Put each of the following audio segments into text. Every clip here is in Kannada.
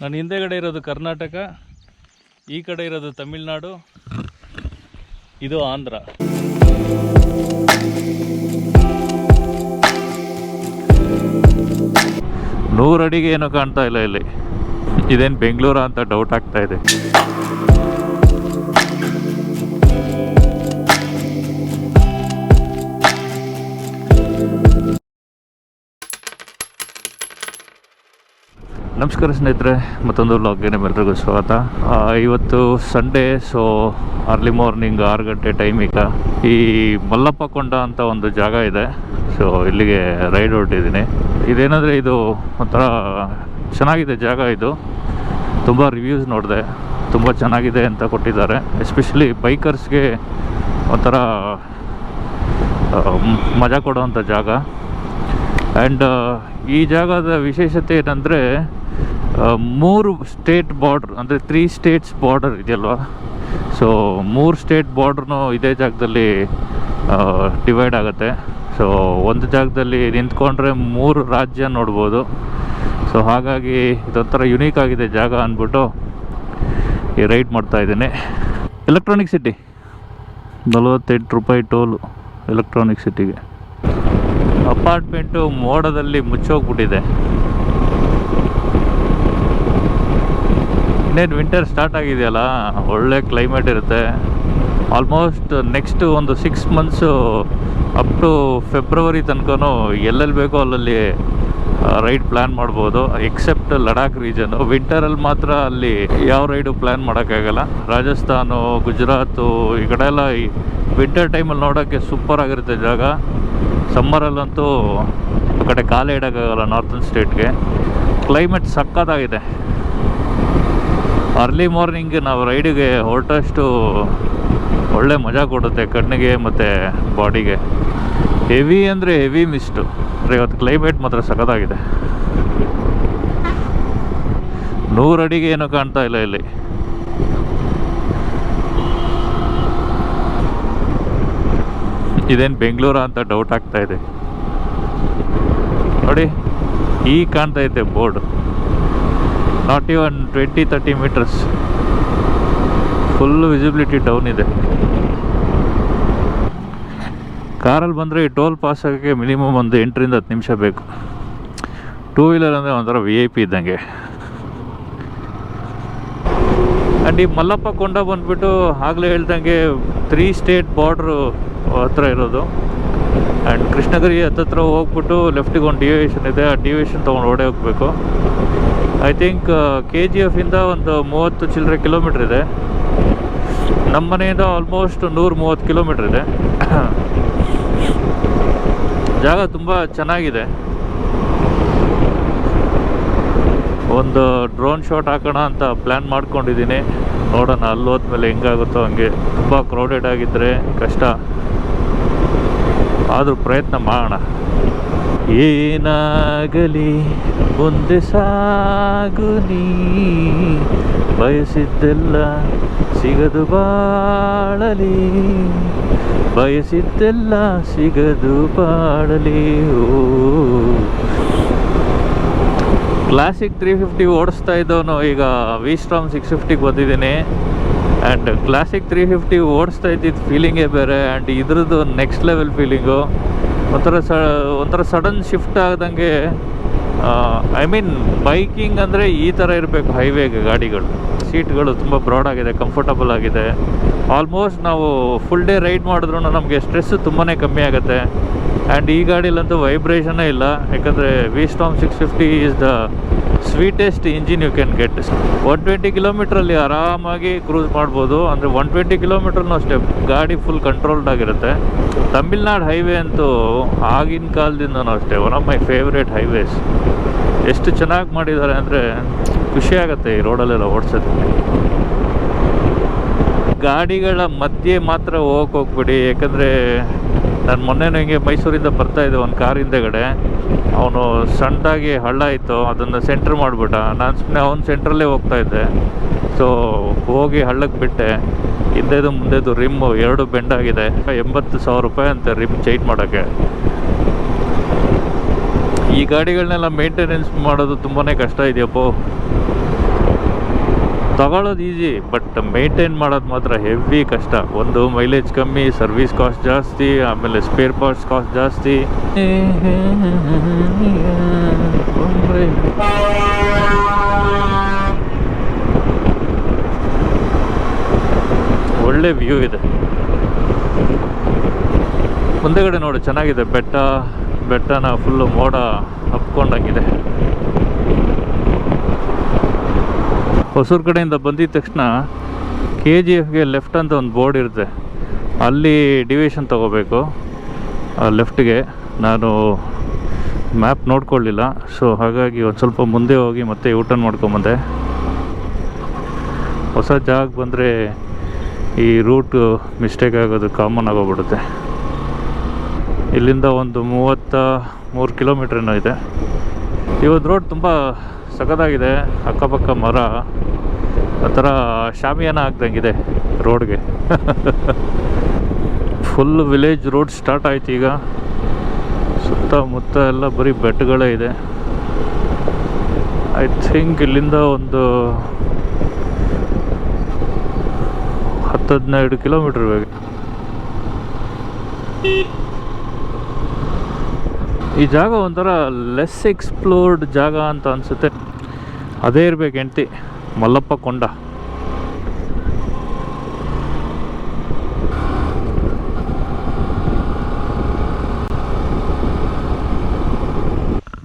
ನನ್ನ ಹಿಂದೆಗಡೆ ಇರೋದು ಕರ್ನಾಟಕ, ಈ ಕಡೆ ಇರೋದು ತಮಿಳ್ನಾಡು, ಇದು ಆಂಧ್ರ. ನೂರಡಿಗೆ ಏನೂ ಕಾಣ್ತಾ ಇಲ್ಲ ಇಲ್ಲಿ. ಇದೇನು ಬೆಂಗಳೂರು ಅಂತ ಡೌಟ್ ಆಗ್ತಾ ಇದೆ. ನಮಸ್ಕಾರ ಸ್ನೇಹಿತರೆ, ಮತ್ತೊಂದು ವ್ಲಾಗ್ಗೆ ನಿಮ್ಮೆಲ್ಲರಿಗೂ ಸ್ವಾಗತ. ಇವತ್ತು ಸಂಡೇ, ಸೊ ಅರ್ಲಿ ಮಾರ್ನಿಂಗ್ 6 ಗಂಟೆ ಟೈಮ್. ಈಗ ಈ ಮಲ್ಲಪ್ಪ ಕೊಂಡ ಅಂತ ಒಂದು ಜಾಗ ಇದೆ, ಸೊ ಇಲ್ಲಿಗೆ ರೈಡ್ ಹೊರಟಿದ್ದೀನಿ. ಇದೇನಂದರೆ ಇದು ಒಂಥರ ಚೆನ್ನಾಗಿದೆ ಜಾಗ. ಇದು ತುಂಬ ರಿವ್ಯೂಸ್ ನೋಡಿದೆ, ತುಂಬ ಚೆನ್ನಾಗಿದೆ ಅಂತ ಕೊಟ್ಟಿದ್ದಾರೆ. ಎಸ್ಪೆಷಲಿ ಬೈಕರ್ಸ್ಗೆ ಒಂಥರ ಮಜಾ ಕೊಡೋವಂಥ ಜಾಗ. ಆ್ಯಂಡ್ ಈ ಜಾಗದ ವಿಶೇಷತೆ ಏನಂದರೆ 3 ಸ್ಟೇಟ್ ಬಾರ್ಡ್ರ್, ಅಂದರೆ 3 ಸ್ಟೇಟ್ಸ್ ಬಾರ್ಡರ್ ಇದೆಯಲ್ವ. ಸೊ 3 ಸ್ಟೇಟ್ ಬಾರ್ಡ್ರೂ ಇದೇ ಜಾಗದಲ್ಲಿ ಡಿವೈಡ್ ಆಗುತ್ತೆ. ಸೊ ಒಂದು ಜಾಗದಲ್ಲಿ ನಿಂತ್ಕೊಂಡ್ರೆ 3 ರಾಜ್ಯ ನೋಡ್ಬೋದು. ಸೊ ಹಾಗಾಗಿ ಇದೊಂಥರ ಯುನೀಕ್ ಆಗಿದೆ ಜಾಗ ಅಂದ್ಬಿಟ್ಟು ಈ ರೈಡ್ ಮಾಡ್ತಾಯಿದ್ದೀನಿ. ಎಲೆಕ್ಟ್ರಾನಿಕ್ ಸಿಟಿ 48 ರೂಪಾಯಿ ಟೋಲು ಎಲೆಕ್ಟ್ರಾನಿಕ್ ಸಿಟಿಗೆ. ಅಪಾರ್ಟ್ಮೆಂಟು ಮೋಡದಲ್ಲಿ ಮುಚ್ಚೋಗ್ಬಿಟ್ಟಿದೆ. ಇನ್ನೇನು ವಿಂಟರ್ ಸ್ಟಾರ್ಟ್ ಆಗಿದೆಯಲ್ಲ, ಒಳ್ಳೆ ಕ್ಲೈಮೇಟ್ ಇರುತ್ತೆ. ಆಲ್ಮೋಸ್ಟ್ ನೆಕ್ಸ್ಟ್ ಒಂದು 6 ಮಂತ್ಸು ಅಪ್ ಟು ಫೆಬ್ರವರಿ ತನಕನೂ ಎಲ್ಲೆಲ್ಲಿ ಬೇಕೋ ಅಲ್ಲಲ್ಲಿ ರೈಡ್ ಪ್ಲ್ಯಾನ್ ಮಾಡ್ಬೋದು, ಎಕ್ಸೆಪ್ಟ್ ಲಡಾಖ್ ರೀಜನು. ವಿಂಟರಲ್ಲಿ ಮಾತ್ರ ಅಲ್ಲಿ ಯಾವ ರೈಡು ಪ್ಲ್ಯಾನ್ ಮಾಡೋಕ್ಕಾಗಲ್ಲ. ರಾಜಸ್ಥಾನು, ಗುಜರಾತು ಈ ಕಡೆ ಎಲ್ಲ ಈ ವಿಂಟರ್ ಟೈಮಲ್ಲಿ ನೋಡೋಕ್ಕೆ ಸೂಪರ್ ಆಗಿರುತ್ತೆ ಜಾಗ. ಸಮ್ಮರಲ್ಲಂತೂ ಆ ಕಡೆ ಕಾಲೇ ಇಡೋಕ್ಕಾಗಲ್ಲ ನಾರ್ತನ್ ಸ್ಟೇಟ್ಗೆ. ಕ್ಲೈಮೇಟ್ ಸಕ್ಕತ್ತಾಗಿದೆ. ಅರ್ಲಿ ಮಾರ್ನಿಂಗ್ ನಾವು ರೈಡಿಗೆ ಹೊರಟಷ್ಟು ಒಳ್ಳೆ ಮಜಾ ಕೊಡುತ್ತೆ ಕಣ್ಣಿಗೆ ಮತ್ತು ಬಾಡಿಗೆ. ಹೆವಿ ಅಂದರೆ ಹೆವಿ ಮಿಸ್ಟು. ಇವತ್ತು ಕ್ಲೈಮೇಟ್ ಮಾತ್ರ ಸಖತ್ತಾಗಿದೆ. 100 ಅಡಿಗೆ ಏನೂ ಕಾಣ್ತಾ ಇಲ್ಲ ಇಲ್ಲಿ. ಇದೇನು ಬೆಂಗಳೂರು ಅಂತ ಡೌಟ್ ಆಗ್ತಾ ಇದೆ. ನೋಡಿ, ಈಗ ಕಾಣ್ತಾ ಐತೆ board. Not even 20-30 meters. Full visibility down ಇದೆ. ಕಾರಲ್ಲಿ ಬಂದರೆ ಈ ಟೋಲ್ ಪಾಸ್ ಆಗೋಕ್ಕೆ ಮಿನಿಮಮ್ ಒಂದು 8-10 ನಿಮಿಷ ಬೇಕು. 2 ವೀಲರ್ ಅಂದರೆ ಒಂಥರ VIP ಇದ್ದಂಗೆ. ಆ್ಯಂಡ್ ಈ ಮಲ್ಲಪ್ಪ ಕೊಂಡ ಬಂದುಬಿಟ್ಟು ಆಗಲೇ ಹೇಳ್ದಂಗೆ 3 ಸ್ಟೇಟ್ ಬಾರ್ಡ್ರು ಹತ್ರ ಇರೋದು. ಆ್ಯಂಡ್ ಕೃಷ್ಣಗಿರಿ ಹತ್ತತ್ರ ಹೋಗ್ಬಿಟ್ಟು ಲೆಫ್ಟಿಗೆ ಒಂದು ಡಿವಿಯೇಷನ್ ಇದೆ, ಆ ಡಿವಿಯೇಷನ್ ತೊಗೊಂಡು ಓಡೇ ಹೋಗಬೇಕು. ಐ ಥಿಂಕ್ KGF ಇಂದ ಒಂದು 30 ಚಿಲ್ಲರೆ ಕಿಲೋಮೀಟ್ರ್ ಇದೆ. ನಮ್ಮ ಮನೆಯಿಂದ ಆಲ್ಮೋಸ್ಟ್ 130 ಕಿಲೋಮೀಟ್ರ್ ಇದೆ. ಜಾಗ ತುಂಬ ಚೆನ್ನಾಗಿದೆ. ಒಂದು ಡ್ರೋನ್ ಶಾಟ್ ಹಾಕೋಣ ಅಂತ ಪ್ಲ್ಯಾನ್ ಮಾಡ್ಕೊಂಡಿದ್ದೀನಿ. ನೋಡೋಣ ಅಲ್ಲಿ ಹೋದ್ಮೇಲೆ ಹೆಂಗಾಗುತ್ತೋ ಹಂಗೆ. ತುಂಬ ಕ್ರೌಡೆಡ್ ಆಗಿದ್ದರೆ ಕಷ್ಟ, ಆದರೂ ಪ್ರಯತ್ನ ಮಾಡೋಣ. ಏನಾಗಲಿ ಮುಂದೆ ಸಾಗು ನೀ, ಬಯಸಿದ್ದೆಲ್ಲ ಸಿಗದು ಬಾಳಲಿ, ಬಯಸಿದ್ದೆಲ್ಲ ಸಿಗದು ಬಾಳಲಿ. ಓ, ಕ್ಲಾಸಿಕ್ 350 ಓಡಿಸ್ತಾ ಇದ್ದವನು ಈಗ V-Strom 650ಗೆ ಬಂದಿದ್ದೀನಿ. ಆ್ಯಂಡ್ ಕ್ಲಾಸಿಕ್ 350 ಓಡಿಸ್ತಾ ಇದ್ದಿದ್ದು ಫೀಲಿಂಗೇ ಬೇರೆ. ಆ್ಯಂಡ್ ಇದ್ರದ್ದು ನೆಕ್ಸ್ಟ್ ಲೆವೆಲ್ ಫೀಲಿಂಗು. ಒಂಥರ ಸಡನ್ ಶಿಫ್ಟ್ ಆದಂಗೆ. ಐ ಮೀನ್ ಬೈಕಿಂಗ್ ಅಂದರೆ ಈ ಥರ ಇರಬೇಕು ಹೈವೇಗೆ ಗಾಡಿಗಳು. ಸೀಟ್ಗಳು ತುಂಬ ಬ್ರಾಡ್ ಆಗಿದೆ, ಕಂಫರ್ಟಬಲ್ ಆಗಿದೆ. ಆಲ್ಮೋಸ್ಟ್ ನಾವು ಫುಲ್ ಡೇ ರೈಡ್ ಮಾಡಿದ್ರೂ ನಮಗೆ ಸ್ಟ್ರೆಸ್ಸು ತುಂಬಾ ಕಮ್ಮಿ ಆಗುತ್ತೆ. ಆ್ಯಂಡ್ ಈ ಗಾಡೀಲಂತೂ ವೈಬ್ರೇಷನ್ನೇ ಇಲ್ಲ, ಯಾಕಂದರೆ V-Strom 650 is the sweetest engine you can get. 120 ಕಿಲೋಮೀಟ್ರಲ್ಲಿ ಆರಾಮಾಗಿ ಕ್ರೂಸ್ ಮಾಡ್ಬೋದು. ಅಂದರೆ 120 ಕಿಲೋಮೀಟ್ರನ್ನೂ ಅಷ್ಟೇ ಗಾಡಿ ಫುಲ್ ಕಂಟ್ರೋಲ್ಡ್ ಆಗಿರುತ್ತೆ. ತಮಿಳ್ನಾಡು ಹೈವೇ ಅಂತೂ ಆಗಿನ ಕಾಲದಿಂದನೂ ಅಷ್ಟೇ one of my favourite highways. ಎಷ್ಟು ಚೆನ್ನಾಗಿ ಮಾಡಿದ್ದಾರೆ ಅಂದರೆ ಖುಷಿಯಾಗತ್ತೆ ಈ ರೋಡಲ್ಲೆಲ್ಲ ಓಡಿಸೋದಕ್ಕೆ. ಗಾಡಿಗಳ ಮಧ್ಯೆ ಮಾತ್ರ ಹೋಗ್ಬಿಡಿ, ಯಾಕಂದರೆ ನಾನು ಮೊನ್ನೆನೂ ಹಿಂಗೆ ಮೈಸೂರಿಂದ ಬರ್ತಾಯಿದ್ದೆ, ಒಂದು ಕಾರ್ ಹಿಂದೆಗಡೆ ಅವನು ಸಣ್ಣದಾಗಿ ಹಳ್ಳ ಇತ್ತು, ಅದನ್ನು ಸೆಂಟ್ರ್ ಮಾಡಿಬಿಟ್ಟ. ನಾನು ಸುಮ್ಮನೆ ಅವ್ನು ಸೆಂಟ್ರಲ್ಲೇ ಹೋಗ್ತಾಯಿದ್ದೆ. ಸೊ ಹೋಗಿ ಹಳ್ಳಕ್ಕೆ ಬಿಟ್ಟೆ. ಹಿಂದೆದು ಮುಂದೆದು ರಿಮ್ಮು 2 ಬೆಂಡಾಗಿದೆ. 80,000 ರೂಪಾಯಿ ಅಂತೆ ರಿಮ್ ಚೇಂಜ್ ಮಾಡೋಕ್ಕೆ. ಈ ಗಾಡಿಗಳನ್ನೆಲ್ಲ ಮೇಂಟೆನೆನ್ಸ್ ಮಾಡೋದು ತುಂಬಾ ಕಷ್ಟ ಇದೆಯಪ್ಪೋ. ತಗೊಳ್ಳೋದು ಈಸಿ, ಬಟ್ ಮೇಂಟೈನ್ ಮಾಡೋದು ಮಾತ್ರ ಹೆವಿ ಕಷ್ಟ. ಒಂದು ಮೈಲೇಜ್ ಕಮ್ಮಿ, ಸರ್ವಿಸ್ ಕಾಸ್ಟ್ ಜಾಸ್ತಿ, ಆಮೇಲೆ ಸ್ಪೇರ್ ಪಾರ್ಟ್ಸ್ ಕಾಸ್ಟ್ ಜಾಸ್ತಿ. ಒಳ್ಳೆ ವ್ಯೂ ಇದೆ. ಮುಂದೆಗಡೆ ನೋಡಿ ಚೆನ್ನಾಗಿದೆ, ಬೆಟ್ಟನ ಫುಲ್ಲು ಮೋಡ ಹಬ್ಕೊಂಡಂಗಿದೆ. ಹೊಸೂರು ಕಡೆಯಿಂದ ಬಂದಿದ ತಕ್ಷಣ KGFಗೆ ಲೆಫ್ಟ್ ಅಂತ ಒಂದು ಬೋರ್ಡ್ ಇರುತ್ತೆ, ಅಲ್ಲಿ ಡಿವಿಷನ್ ತೊಗೋಬೇಕು ಲೆಫ್ಟ್ಗೆ. ನಾನು ಮ್ಯಾಪ್ ನೋಡ್ಕೊಳ್ಳಿಲ್ಲ, ಸೊ ಹಾಗಾಗಿ ಒಂದು ಸ್ವಲ್ಪ ಮುಂದೆ ಹೋಗಿ ಮತ್ತೆ ಯೂಟರ್ನ್ ಮಾಡ್ಕೊಂಬಂದೆ. ಹೊಸ ಜಾಗ ಬಂದರೆ ಈ ರೂಟ್ ಮಿಸ್ಟೇಕ್ ಆಗೋದು ಕಾಮನ್ ಆಗೋಗ್ಬಿಡುತ್ತೆ. ಇಲ್ಲಿಂದ ಒಂದು 33 ಕಿಲೋಮೀಟ್ರ್ ಏನೋ ಇದೆ. ಇವತ್ತು ರೋಡ್ ತುಂಬ ಸಖತ್ತಾಗಿದೆ, ಅಕ್ಕಪಕ್ಕ ಮರ, ಆ ಥರ ಶಾಮಿಯಾನ ಹಾಕ್ದಂಗಿದೆ ರೋಡ್ಗೆ. ಫುಲ್ ವಿಲೇಜ್ ರೋಡ್ ಸ್ಟಾರ್ಟ್ ಆಯ್ತು ಈಗ. ಸುತ್ತಮುತ್ತ ಎಲ್ಲ ಬರೀ ಬೆಟ್ಟಗಳೇ ಇದೆ. ಐ ಥಿಂಕ್ ಇಲ್ಲಿಂದ ಒಂದು 10-15 ಕಿಲೋಮೀಟ್ರ್ ಬೇಕು. ಈ ಜಾಗ ಒಂಥರ ಲೆಸ್ ಎಕ್ಸ್ಪ್ಲೋರ್ಡ್ ಜಾಗ ಅಂತ ಅನಿಸುತ್ತೆ. ಅದೇ ಇರಬೇಕು ಹೆಂಡ್ತಿ, ಮಲ್ಲಪ್ಪ ಕೊಂಡ.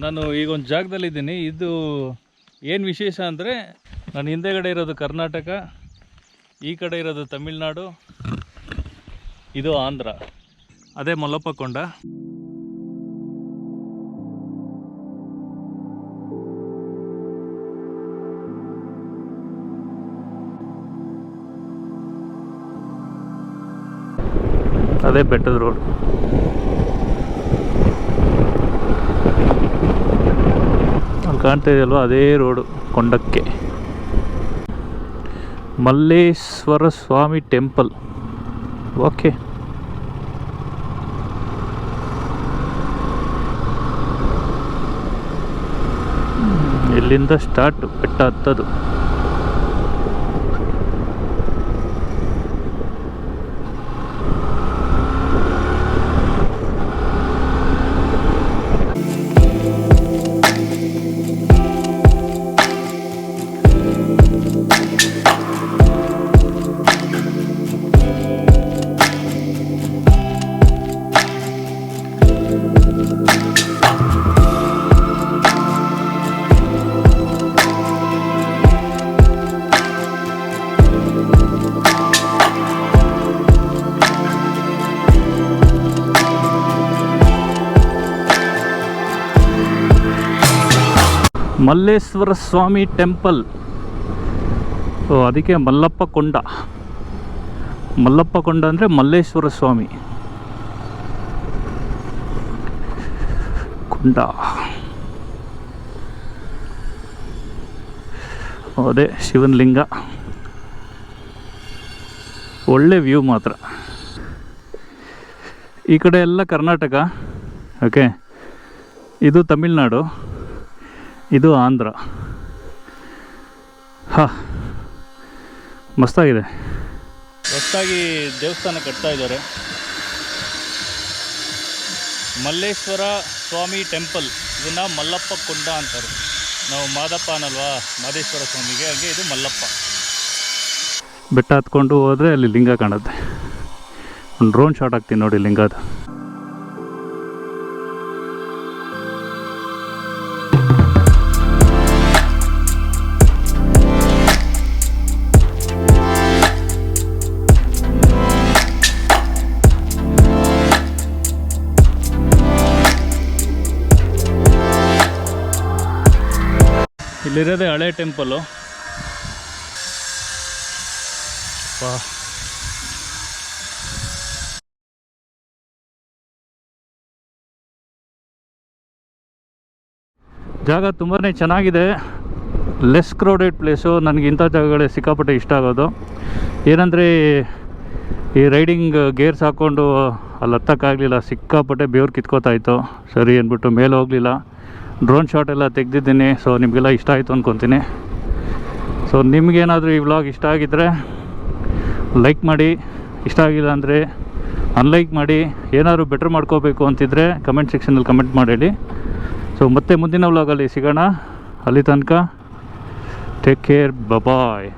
ನಾನು ಈಗ ಒಂದು ಜಾಗದಲ್ಲಿದ್ದೀನಿ. ಇದು ಏನು ವಿಶೇಷ ಅಂದರೆ, ನಾನು ಹಿಂದೆಗಡೆ ಇರೋದು ಕರ್ನಾಟಕ, ಈ ಕಡೆ ಇರೋದು ತಮಿಳ್ನಾಡು, ಇದು ಆಂಧ್ರ. ಅದೇ ಮಲ್ಲಪ್ಪ ಕೊಂಡ. ಅದೇ ಬೆಟ್ಟದ ರೋಡ್. ಅಲ್ಲಿ ಕಾಣ್ತಾ ಇದೆಯಲ್ವ, ಅದೇ ರೋಡು ಕೊಂಡಕ್ಕೆ. ಮಲ್ಲೇಶ್ವರ ಸ್ವಾಮಿ ಟೆಂಪಲ್. ಓಕೆ, ಇಲ್ಲಿಂದ ಸ್ಟಾರ್ಟ್ ಬೆಟ್ಟ ಹತ್ತದು. ಮಲ್ಲೇಶ್ವರ ಸ್ವಾಮಿ ಟೆಂಪಲ್. ಸೊ ಅದಕ್ಕೆ ಮಲ್ಲಪ್ಪ ಕೊಂಡ. ಮಲ್ಲಪ್ಪ ಕೊಂಡ ಅಂದರೆ ಮಲ್ಲೇಶ್ವರ ಸ್ವಾಮಿ ಕೊಂಡ. ಅದೇ ಶಿವನ ಲಿಂಗ. ಒಳ್ಳೆ ವ್ಯೂ ಮಾತ್ರ. ಈ ಕಡೆ ಎಲ್ಲ ಕರ್ನಾಟಕ, ಓಕೆ, ಇದು ತಮಿಳ್ನಾಡು, ಇದು ಆಂಧ್ರ. ಮಸ್ತಾಗಿದೆ. ಹೊಸದಾಗಿ ದೇವಸ್ಥಾನ ಕಟ್ತಾ ಇದ್ದಾರೆ, ಮಲ್ಲೇಶ್ವರ ಸ್ವಾಮಿ ಟೆಂಪಲ್. ಇದನ್ನು ಮಲ್ಲಪ್ಪ ಕೊಂಡ ಅಂತಾರೆ. ನಾವು ಮಾದಪ್ಪ ಅನ್ನಲ್ವಾ ಮಾದೇಶ್ವರ ಸ್ವಾಮಿಗೆ, ಹಾಗೆ ಇದು ಮಲ್ಲಪ್ಪ. ಬೆಟ್ಟ ಹತ್ಕೊಂಡು ಹೋದರೆ ಅಲ್ಲಿ ಲಿಂಗ ಕಾಣುತ್ತೆ. ಒಂದು ಡ್ರೋನ್ ಶಾಟ್ ಹಾಕ್ತೀನಿ ನೋಡಿ ಲಿಂಗದ. ಇಲ್ಲಿರೋದೇ ಹಳೆ ಟೆಂಪಲ್ಲು. ಜಾಗ ತುಂಬಾ ಚೆನ್ನಾಗಿದೆ, ಲೆಸ್ ಕ್ರೌಡೆಡ್ ಪ್ಲೇಸು. ನನಗೆ ಇಂಥ ಜಾಗಗಳೇ ಸಿಕ್ಕಾಪಟ್ಟೆ ಇಷ್ಟ ಆಗೋದು. ಏನಂದರೆ ಈ ರೈಡಿಂಗ್ ಗೇರ್ಸ್ ಹಾಕ್ಕೊಂಡು ಅಲ್ಲಿ ಹತ್ತಕ್ಕಾಗಲಿಲ್ಲ, ಸಿಕ್ಕಾಪಟ್ಟೆ ಬೆವ್ರು ಕಿತ್ಕೋತಾಯಿತ್ತು. ಸರಿ ಅಂದ್ಬಿಟ್ಟು ಮೇಲೆ ಹೋಗಲಿಲ್ಲ. ಡ್ರೋನ್ ಶಾಟ್ ಎಲ್ಲ ತೆಗೆದಿದ್ದೀನಿ. ಸೊ ನಿಮಗೆಲ್ಲ ಇಷ್ಟ ಆಯಿತು ಅಂದ್ಕೊತೀನಿ. ಸೊ ನಿಮಗೇನಾದರೂ ಈ ವ್ಲಾಗ್ ಇಷ್ಟ ಆಗಿದ್ದರೆ ಲೈಕ್ ಮಾಡಿ, ಇಷ್ಟ ಆಗಿಲ್ಲ ಅಂದರೆ ಅನ್ಲೈಕ್ ಮಾಡಿ. ಏನಾದರೂ ಬೆಟ್ರ್ ಮಾಡ್ಕೋಬೇಕು ಅಂತಿದ್ರೆ ಕಮೆಂಟ್ ಸೆಕ್ಷನಲ್ಲಿ ಕಮೆಂಟ್ ಮಾಡಿ. ಸೊ ಮತ್ತೆ ಮುಂದಿನ ವ್ಲಾಗಲ್ಲಿ ಸಿಗೋಣ. ಅಲ್ಲಿ ತನಕ ಟೇಕ್ ಕೇರ್, ಬಾಯ್.